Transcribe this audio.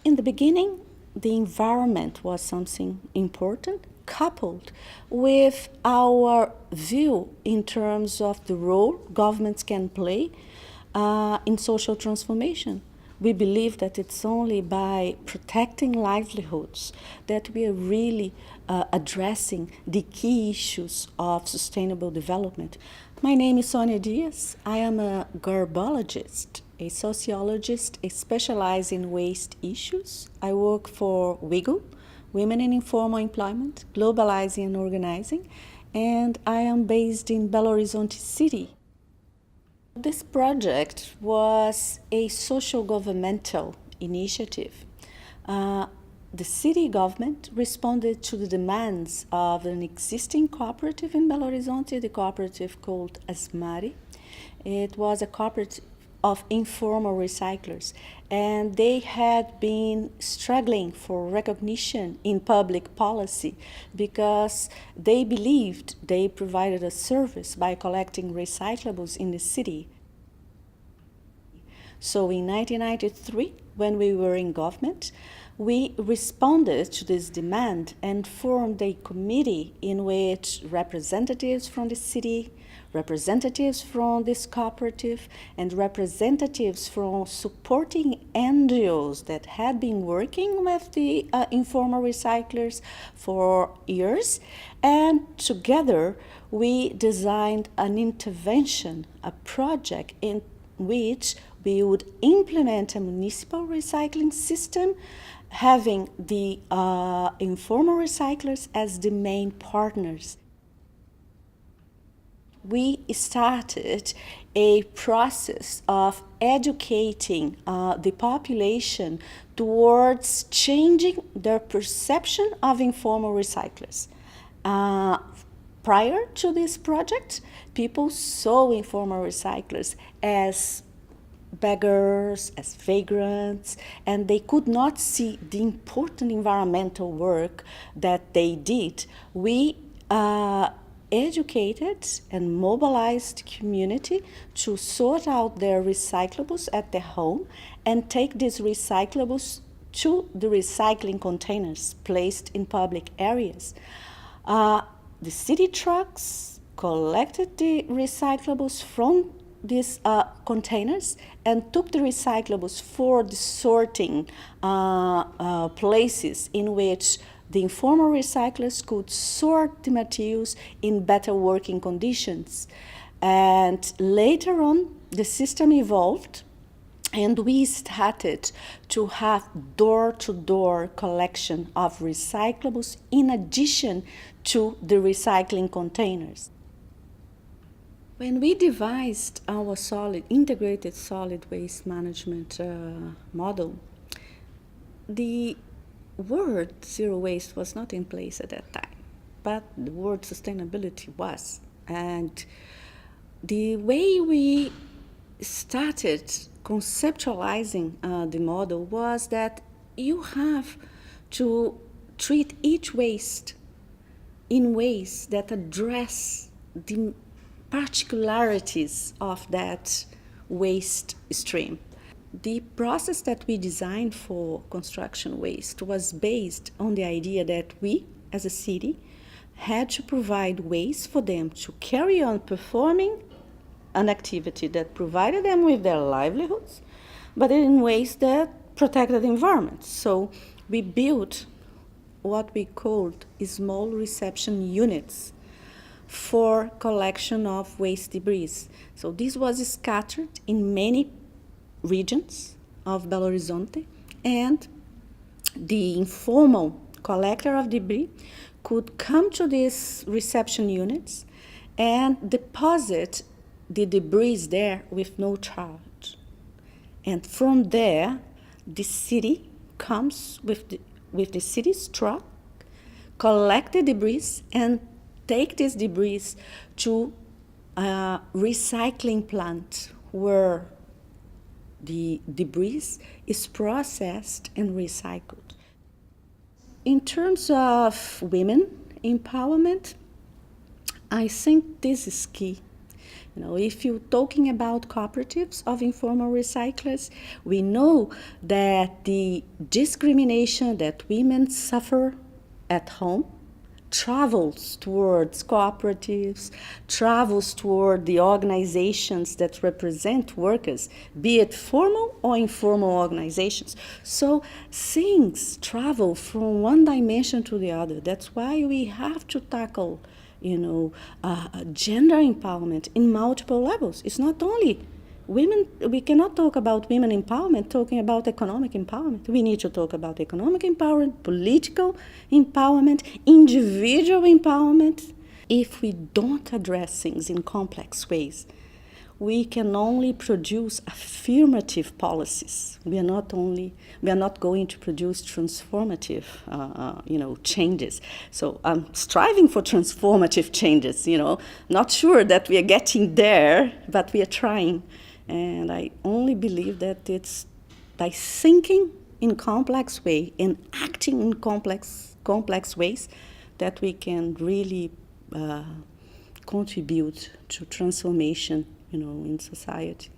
In the beginning, the environment was something important, coupled with our view in terms of the role governments can play in social transformation. We believe that it's only by protecting livelihoods that we are really addressing the key issues of sustainable development. My name is Sonia Dias. I am a garbologist, a sociologist, specialized in waste issues. I work for WIGO, Women in Informal Employment, Globalizing and Organizing, and I am based in Belo Horizonte City. This project was a social governmental initiative. The city government responded to the demands of an existing cooperative in Belo Horizonte, the cooperative called Asmari. It was a cooperative of informal recyclers, and they had been struggling for recognition in public policy because they believed they provided a service by collecting recyclables in the city. So in 1993, when we were in government, we responded to this demand and formed a committee in which representatives from the city, representatives from this cooperative, and representatives from supporting NGOs that had been working with the informal recyclers for years. And together, we designed an intervention, a project in which we would implement a municipal recycling system, having the informal recyclers as the main partners. We started a process of educating the population towards changing their perception of informal recyclers. Prior to this project, people saw informal recyclers as beggars, as vagrants, and they could not see the important environmental work that they did. We educated and mobilized community to sort out their recyclables at their home and take these recyclables to the recycling containers placed in public areas. The city trucks collected the recyclables from these containers and took the recyclables for the sorting places in which the informal recyclers could sort the materials in better working conditions. And later on, the system evolved, and we started to have door-to-door collection of recyclables in addition to the recycling containers. When we devised our integrated solid waste management model, the word zero waste was not in place at that time, but the word sustainability was. And the way we started conceptualizing the model was that you have to treat each waste in ways that address the particularities of that waste stream. The process that we designed for construction waste was based on the idea that we, as a city, had to provide ways for them to carry on performing an activity that provided them with their livelihoods, but in ways that protected the environment. So we built what we called small reception units for collection of waste debris. So this was scattered in many regions of Belo Horizonte, and the informal collector of debris could come to these reception units and deposit the debris there with no charge. And from there, the city comes with the city's truck, collect the debris, and take this debris to a recycling plant where the debris is processed and recycled. In terms of women empowerment, I think this is key If you're talking about cooperatives of informal recyclers, we know that the discrimination that women suffer at home travels towards cooperatives, travels toward the organizations that represent workers, be it formal or informal organizations. So things travel from one dimension to the other. That's why we have to tackle gender empowerment in multiple levels. It's not only women. We cannot talk about women empowerment talking about economic empowerment. We need to talk about economic empowerment, political empowerment, individual empowerment. If we don't address things in complex ways, we can only produce affirmative policies. We are not going to produce transformative, changes. So I'm striving for transformative changes. Not sure that we are getting there, but we are trying. And I only believe that it's by thinking in complex way and acting in complex ways that we can really contribute to transformation in society.